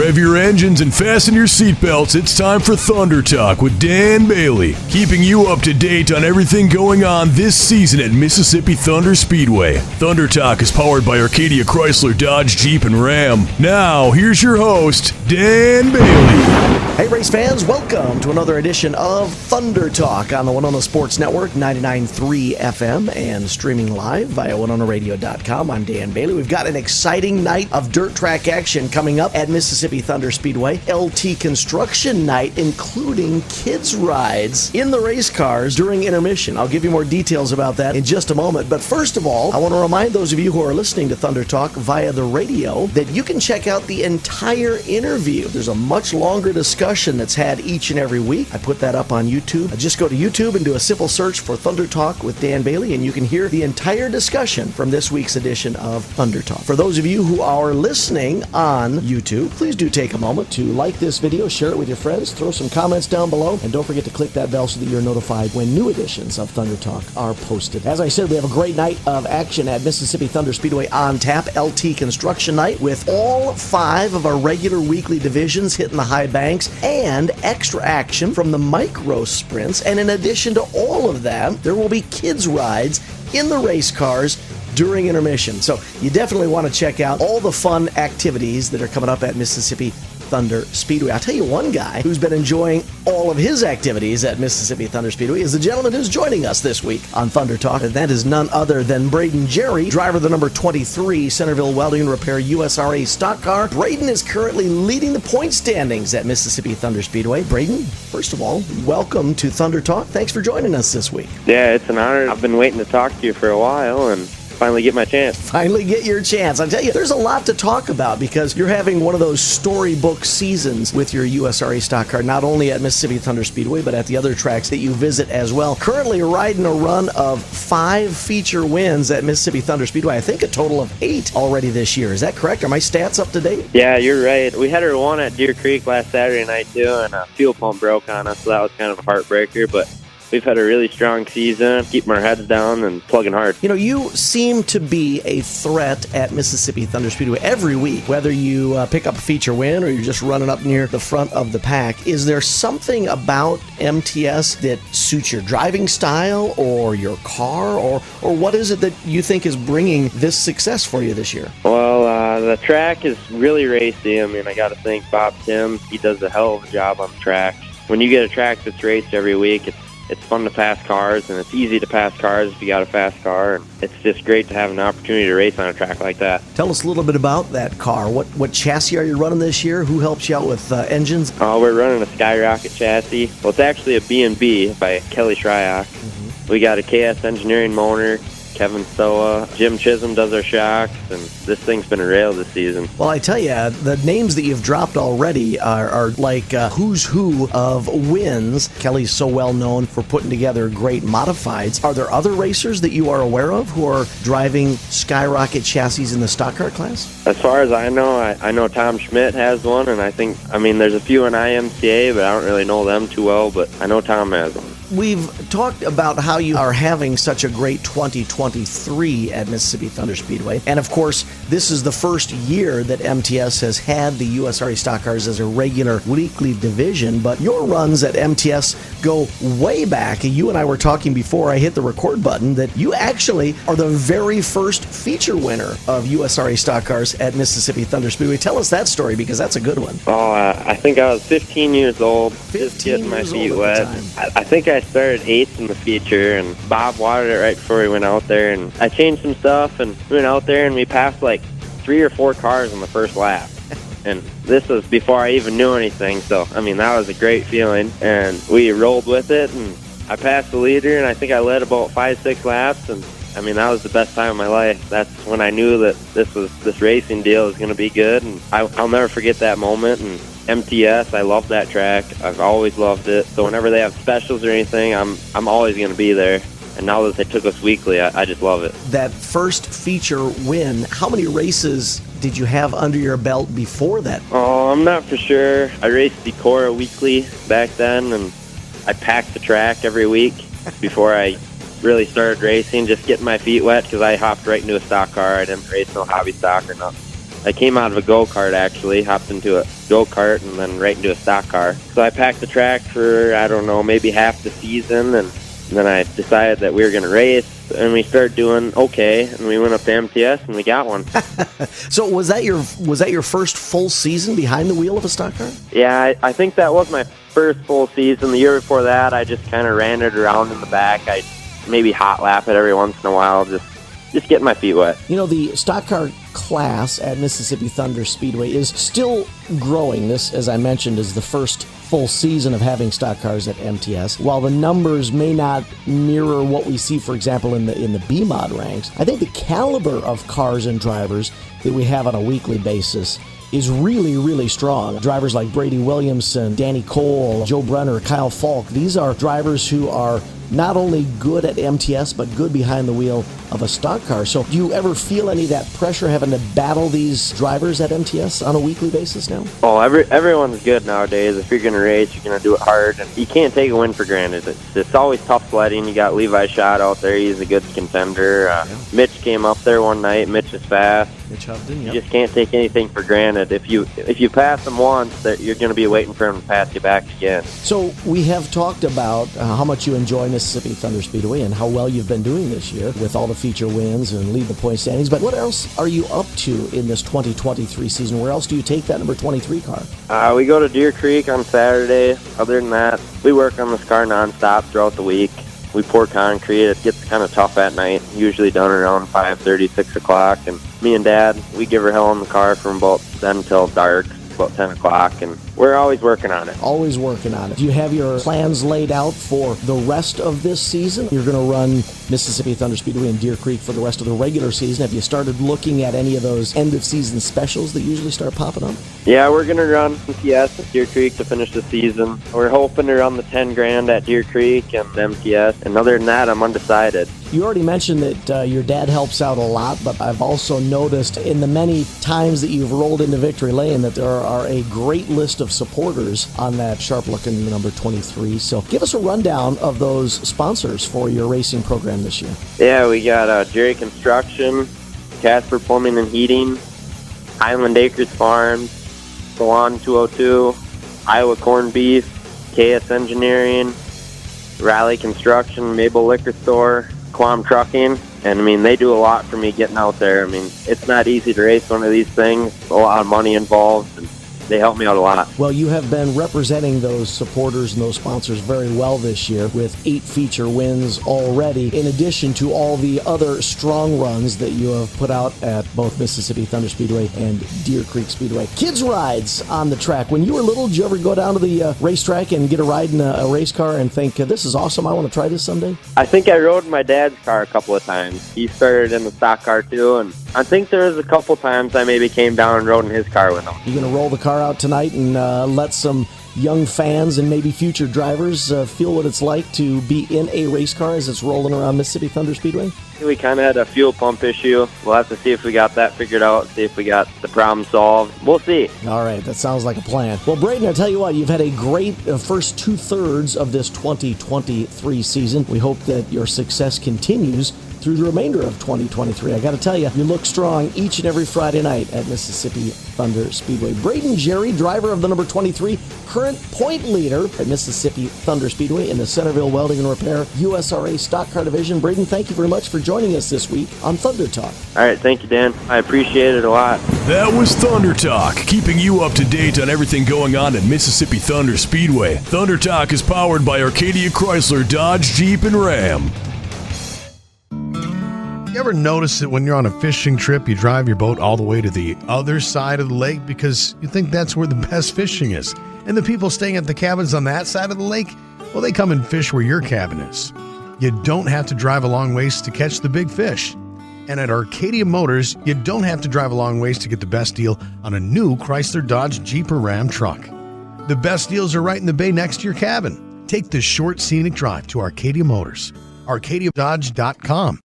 Rev your engines and fasten your seatbelts. It's time for Thunder Talk with Dan Bailey, keeping you up to date on everything going on this season at Mississippi Thunder Speedway. Thunder Talk is powered by Arcadia Chrysler, Dodge, Jeep, and Ram. Now, here's your host, Dan Bailey. Hey race fans, welcome to another edition of Thunder Talk on the Winona Sports Network, 99.3 FM, and streaming live via WinonaRadio.com. I'm Dan Bailey. We've got an exciting night of dirt track action coming up at Mississippi Thunder Speedway. LT Construction Night, including kids' rides in the race cars during intermission. I'll give you more details about that in just a moment. But first of all, I want to remind those of you who are listening to Thunder Talk via the radio that you can check out the entire interview. There's a much longer discussion that's had each and every week. I put that up on YouTube. Just go to YouTube and do a simple search for Thunder Talk with Dan Bailey, and you can hear the entire discussion from this week's edition of Thunder Talk. For those of you who are listening on YouTube, please do take a moment to like this video, share it with your friends, throw some comments down below, and don't forget to click that bell so that you're notified when new editions of Thunder Talk are posted. As I said, we have a great night of action at Mississippi Thunder Speedway on tap, LT Construction Night, with all 5 of our regular weekly divisions hitting the high banks, and extra action from the micro sprints. And in addition to all of that, there will be kids' rides in the race cars during intermission. So you definitely want to check out all the fun activities that are coming up at Mississippi Thunder Speedway. I'll tell you one guy who's been enjoying all of his activities at Mississippi Thunder Speedway is the gentleman who's joining us this week on Thunder Talk, and that is none other than Brayden Gjere, driver of the number 23 Centerville Welding and Repair USRA stock car. Brayden is currently leading the point standings at Mississippi Thunder Speedway. Brayden, first of all, welcome to Thunder Talk. Thanks for joining us this week. Yeah, it's an honor. I've been waiting to talk to you for a while, and finally get my chance. Finally get your chance. I tell you, there's a lot to talk about because you're having one of those storybook seasons with your USRA stock car, not only at Mississippi Thunder Speedway, but at the other tracks that you visit as well. Currently riding a run of 5 feature wins at Mississippi Thunder Speedway. I think a total of 8 already this year. Is that correct? Are my stats up to date? Yeah, you're right. We had our one at Deer Creek last Saturday night, too, and a fuel pump broke on us, so that was kind of a heartbreaker, but we've had a really strong season, keeping our heads down and plugging hard. You know, you seem to be a threat at Mississippi Thunder Speedway every week, whether you pick up a feature win or you're just running up near the front of the pack. Is there something about MTS that suits your driving style or your car, or what is it that you think is bringing this success for you this year? Well, the track is really racy. I mean, I got to thank Bob Tim. He does a hell of a job on the track. When you get a track that's raced every week, it's fun to pass cars, and it's easy to pass cars if you got a fast car, and it's just great to have an opportunity to race on a track like that. Tell us a little bit about that car. What chassis are you running this year? Who helps you out with engines? We're running a Skyrocket chassis. Well, it's actually a B&B by Kelly Shryock. We got a KS Engineering motor, Kevin Stoa, Jim Chisholm does our shocks, and this thing's been a rail this season. Well, I tell you, the names that you've dropped already are like who's who of wins. Kelly's so well known for putting together great modifieds. Are there other racers that you are aware of who are driving Skyrocket chassis in the stock car class? As far as I know Tom Schmidt has one, and I mean, there's a few in IMCA, but I don't really know them too well, but I know Tom has one. We've talked about how you are having such a great 2023 at Mississippi Thunder Speedway. And of course, this is the first year that MTS has had the USRA stock cars as a regular weekly division. But your runs at MTS go way back. You and I were talking before I hit the record button that you actually are the very first feature winner of USRA stock cars at Mississippi Thunder Speedway. Tell us that story, because that's a good one. I think I was 15 years old, just getting my feet wet. I think I started 8th in the feature, and Bob watered it right before we went out there, and I changed some stuff, and we went out there and we passed like 3 or 4 cars on the first lap. And this was before I even knew anything, so I mean, that was a great feeling, and we rolled with it, and I passed the leader, and I think I led about 5-6 laps, and I mean, that was the best time of my life. That's when I knew that this racing deal is going to be good, and I'll never forget that moment. And MTS, I love that track. I've always loved it. So whenever they have specials or anything, I'm always going to be there. And now that they took us weekly, I just love it. That first feature win, how many races did you have under your belt before that? Oh, I'm not for sure. I raced Decorah weekly back then, and I packed the track every week before I really started racing, just getting my feet wet, because I hopped right into a stock car. I didn't race no hobby stock or nothing. I came out of a go-kart, actually, hopped into a go-kart and then right into a stock car. So I packed the track for, I don't know, maybe half the season, and then I decided that we were going to race, and we started doing okay, and we went up to MTS and we got one. So was that your first full season behind the wheel of a stock car? Yeah, I think that was my first full season. The year before that, I just kind of ran it around in the back. I maybe hot lap it every once in a while, just getting my feet wet. You know, the stock car class at Mississippi Thunder Speedway is still growing. This, as I mentioned, is the first full season of having stock cars at MTS. While the numbers may not mirror what we see, for example, in the B-Mod ranks, I think the caliber of cars and drivers that we have on a weekly basis is really, really strong. Drivers like Brady Williamson, Danny Cole, Joe Brenner, Kyle Falk, these are drivers who are not only good at MTS, but good behind the wheel of a stock car. So do you ever feel any of that pressure having to battle these drivers at MTS on a weekly basis now? Oh, everyone's good nowadays. If you're going to race, you're going to do it hard. And you can't take a win for granted. It's always tough sledding. You got Levi Schott out there. He's a good contender. Mitch came up there one night. Mitch is fast. Mitch Houghton, You just can't take anything for granted. If you pass him once, you're going to be waiting for him to pass you back again. So we have talked about how much you enjoy Mississippi Thunder Speedway and how well you've been doing this year with all the feature wins and lead the point standings. But what else are you up to in this 2023 season? Where else do you take that number 23 car? We go to Deer Creek on Saturday. Other than that, we work on this car nonstop throughout the week. We pour concrete. It gets kind of tough at night, usually done around 5:30, 6 o'clock. And me and Dad, we give her hell on the car from about then till dark, about 10 o'clock, and we're always working on it. Always working on it. Do you have your plans laid out for the rest of this season? You're going to run Mississippi Thunder Speedway in Deer Creek for the rest of the regular season. Have you started looking at any of those end-of-season specials that usually start popping up? Yeah, we're going to run MTS at Deer Creek to finish the season. We're hoping to run the 10 grand at Deer Creek and MTS, and other than that, I'm undecided. You already mentioned that your dad helps out a lot, but I've also noticed in the many times that you've rolled into victory lane that there are a great list of supporters on that sharp-looking number 23. So give us a rundown of those sponsors for your racing program this year. Yeah, we got Jerry Construction, Casper Plumbing and Heating, Highland Acres Farms, Salon 202, Iowa Corned Beef, KS Engineering, Raleigh Construction, Mabel Liquor Store, Quam Trucking, and I mean, they do a lot for me getting out there. I mean, it's not easy to race one of these things, a lot of money involved, and they help me out a lot. Well, you have been representing those supporters and those sponsors very well this year with 8 feature wins already, in addition to all the other strong runs that you have put out at both Mississippi Thunder Speedway and Deer Creek Speedway. Kids rides on the track. When you were little, did you ever go down to the racetrack and get a ride in a race car and think, this is awesome, I want to try this someday? I think I rode in my dad's car a couple of times. He started in the stock car too, and I think there was a couple times I maybe came down and rode in his car with him. You going to roll the car out tonight and let some young fans and maybe future drivers feel what it's like to be in a race car as it's rolling around Mississippi Thunder Speedway? We kind of had a fuel pump issue. We'll have to see if we got that figured out, see if we got the problem solved. We'll see. All right, that sounds like a plan. Well, Brayden, I tell you what, you've had a great first 2/3 of this 2023 season. We hope that your success continues through the remainder of 2023. I got to tell you, you look strong each and every Friday night at Mississippi Thunder Speedway. Brayden Gjere, driver of the number 23, current point leader at Mississippi Thunder Speedway in the Centerville Welding and Repair USRA Stock Car Division. Brayden, thank you very much for joining us this week on Thunder Talk. All right, thank you, Dan. I appreciate it a lot. That was Thunder Talk, keeping you up to date on everything going on at Mississippi Thunder Speedway. Thunder Talk is powered by Arcadia Chrysler, Dodge, Jeep, and Ram. You ever notice that when you're on a fishing trip, you drive your boat all the way to the other side of the lake because you think that's where the best fishing is? And the people staying at the cabins on that side of the lake, well, they come and fish where your cabin is. You don't have to drive a long ways to catch the big fish. And at Arcadia Motors, you don't have to drive a long ways to get the best deal on a new Chrysler, Dodge, Jeep, or Ram truck. The best deals are right in the bay next to your cabin. Take the short, scenic drive to Arcadia Motors. ArcadiaDodge.com.